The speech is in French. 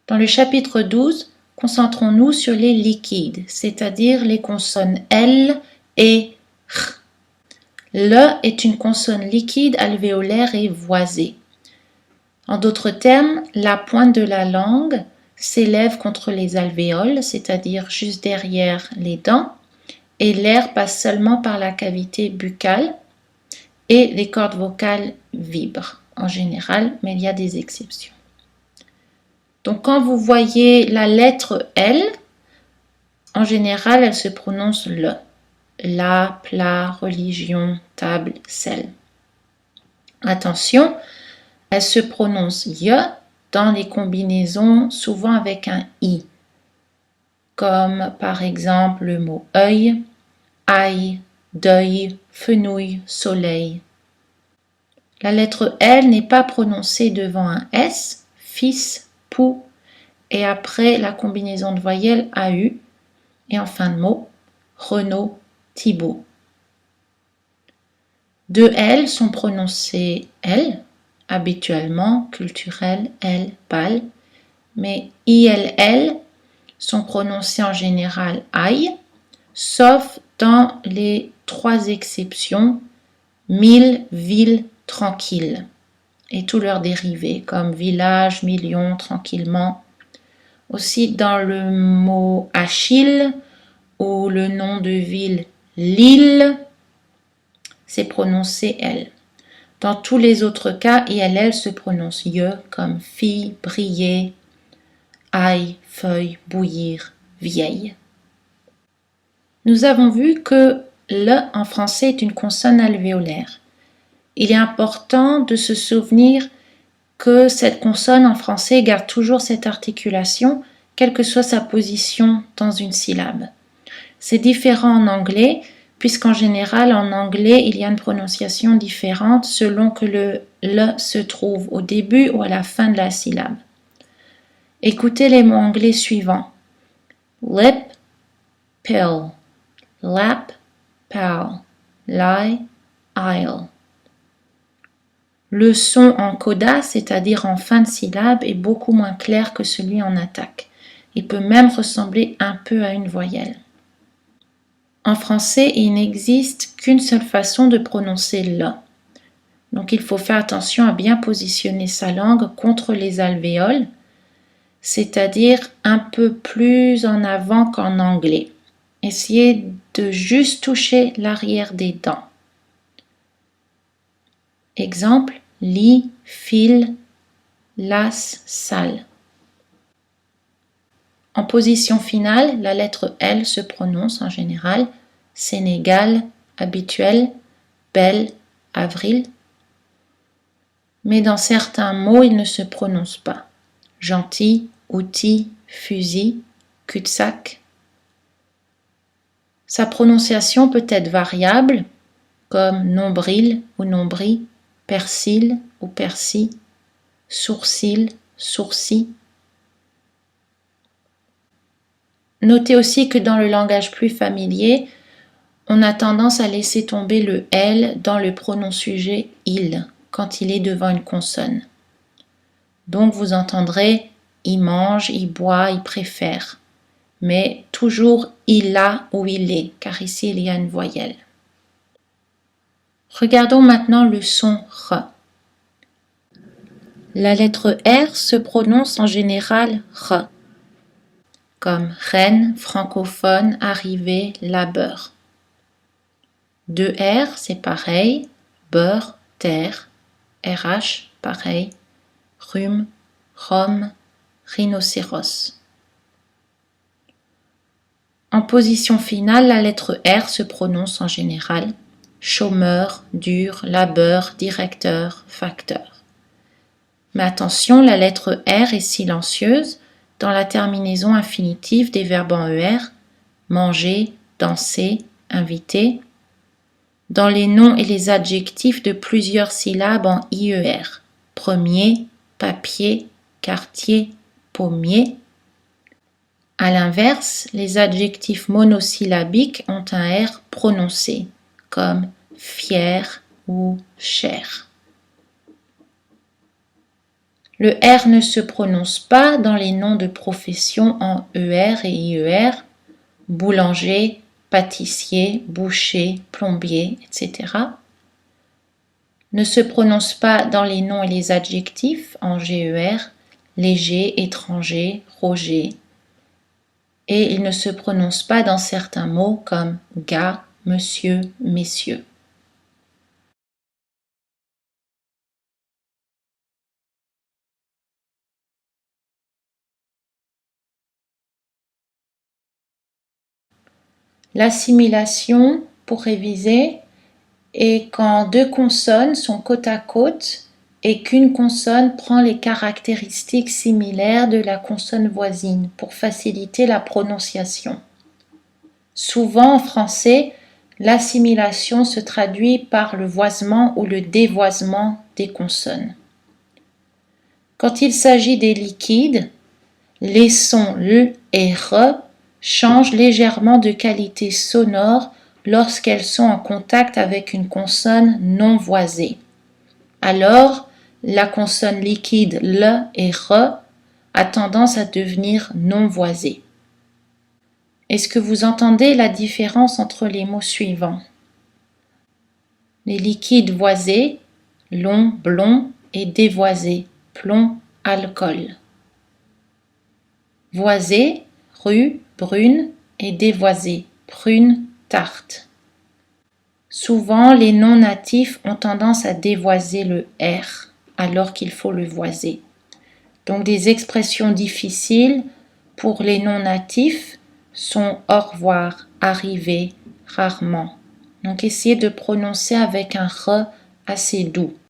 Dans le chapitre 12, concentrons-nous sur les liquides, c'est-à-dire les consonnes L et R. Le est une consonne liquide alvéolaire et voisée. En d'autres termes, la pointe de la langue s'élève contre les alvéoles, c'est-à-dire juste derrière les dents, et l'air passe seulement par la cavité buccale et les cordes vocales vibrent en général, mais il y a des exceptions. Donc quand vous voyez la lettre L, en général, elle se prononce le. La, plat, religion, table, sel. Attention, elle se prononce y dans les combinaisons souvent avec un i, comme par exemple le mot œil, ail, deuil, fenouil, soleil. La lettre L n'est pas prononcée devant un S, fils, pou, et après la combinaison de voyelles AU, et en fin de mot, Renaud, Thibault. Deux L sont prononcées L, habituellement, culturel, L, pâle, mais ILL sont prononcées en général aïe, sauf dans les trois exceptions, mille, ville, tranquille, et tous leurs dérivés, comme village, million, tranquillement. Aussi dans le mot Achille ou le nom de ville Lille, c'est prononcé L. Dans tous les autres cas, ILL se prononce ye, comme fille, briller, ail, feuille, bouillir, vieille. Nous avons vu que le en français est une consonne alvéolaire. Il est important de se souvenir que cette consonne en français garde toujours cette articulation, quelle que soit sa position dans une syllabe. C'est différent en anglais, puisqu'en général, en anglais, il y a une prononciation différente selon que le se trouve au début ou à la fin de la syllabe. Écoutez les mots anglais suivants. Lip, pill, lap, pal, lie, isle. Le son en coda, c'est-à-dire en fin de syllabe, est beaucoup moins clair que celui en attaque. Il peut même ressembler un peu à une voyelle. En français, il n'existe qu'une seule façon de prononcer le. Donc il faut faire attention à bien positionner sa langue contre les alvéoles, c'est-à-dire un peu plus en avant qu'en anglais. Essayez de juste toucher l'arrière des dents. Exemple, lit, fil, las, salle. En position finale, la lettre L se prononce en général Sénégal, habituel, belle, avril. Mais dans certains mots, il ne se prononce pas. Gentil, outil, fusil, cul-de-sac. Sa prononciation peut être variable, comme nombril ou nombril, persil ou persil, sourcil, sourcil. Notez aussi que dans le langage plus familier, on a tendance à laisser tomber le L dans le pronom sujet il quand il est devant une consonne. Donc vous entendrez il mange, il boit, il préfère, mais toujours il a ou il est, car ici il y a une voyelle. Regardons maintenant le son R. La lettre R se prononce en général R, comme reine, francophone, arrivée, labeur. Deux R, c'est pareil, beurre, terre, RH, pareil, rhume, rhum, rhinocéros. En position finale, la lettre R se prononce en général chômeur, dur, labeur, directeur, facteur. Mais attention, la lettre R est silencieuse dans la terminaison infinitive des verbes en ER, manger, danser, inviter, dans les noms et les adjectifs de plusieurs syllabes en IER, premier, papier, quartier, pommier. À l'inverse, les adjectifs monosyllabiques ont un R prononcé, comme fier ou cher. Le R ne se prononce pas dans les noms de profession en ER et IER, boulanger, pâtissier, boucher, plombier, etc. Ne se prononce pas dans les noms et les adjectifs en GER, léger, étranger, Roger. Et il ne se prononce pas dans certains mots comme gars, monsieur, messieurs. L'assimilation, pour réviser, est quand deux consonnes sont côte à côte et qu'une consonne prend les caractéristiques similaires de la consonne voisine pour faciliter la prononciation. Souvent en français, l'assimilation se traduit par le voisement ou le dévoisement des consonnes. Quand il s'agit des liquides, les sons L et R changent légèrement de qualité sonore lorsqu'elles sont en contact avec une consonne non voisée. Alors, la consonne liquide L et R a tendance à devenir non voisée. Est-ce que vous entendez la différence entre les mots suivants? Les liquides voisés, long, blond, et dévoisés, plomb, alcool. Voisé, rue, brune, et dévoisé, prune, tarte. Souvent, les non-natifs ont tendance à dévoiser le R alors qu'il faut le voiser. Donc des expressions difficiles pour les non-natifs sont au revoir, arriver, rarement. Donc essayez de prononcer avec un R assez doux.